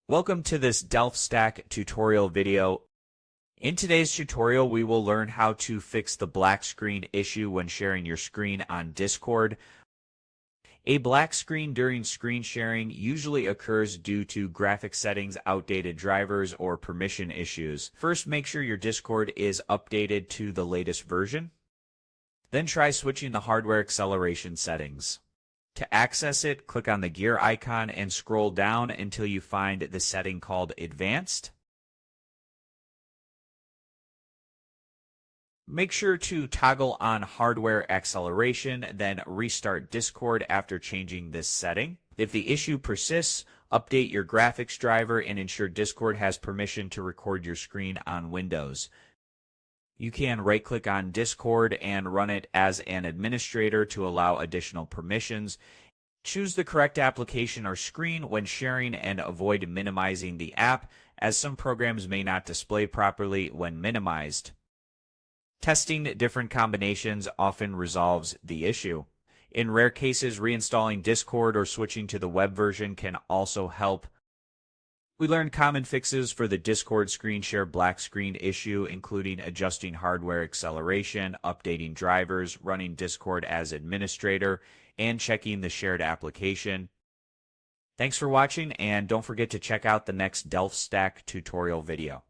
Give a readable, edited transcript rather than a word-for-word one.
Welcome to this DelphStack tutorial video. In today's tutorial, we will learn how to fix the black screen issue when sharing your screen on Discord. A black screen during screen sharing usually occurs due to graphic settings, outdated drivers, or permission issues. First, make sure your Discord is updated to the latest version. Then try switching the hardware acceleration settings. To access it, click on the gear icon and scroll down until you find the setting called Advanced. Make sure to toggle on hardware acceleration, then restart Discord after changing this setting. If the issue persists, update your graphics driver and ensure Discord has permission to record your screen on Windows. You can right-click on Discord and run it as an administrator to allow additional permissions. Choose the correct application or screen when sharing and avoid minimizing the app, as some programs may not display properly when minimized. Testing different combinations often resolves the issue. In rare cases, reinstalling Discord or switching to the web version can also help. We learned common fixes for the Discord screen share black screen issue, including adjusting hardware acceleration, updating drivers, running Discord as administrator, and checking the shared application. Thanks for watching, and don't forget to check out the next DelphStack tutorial video.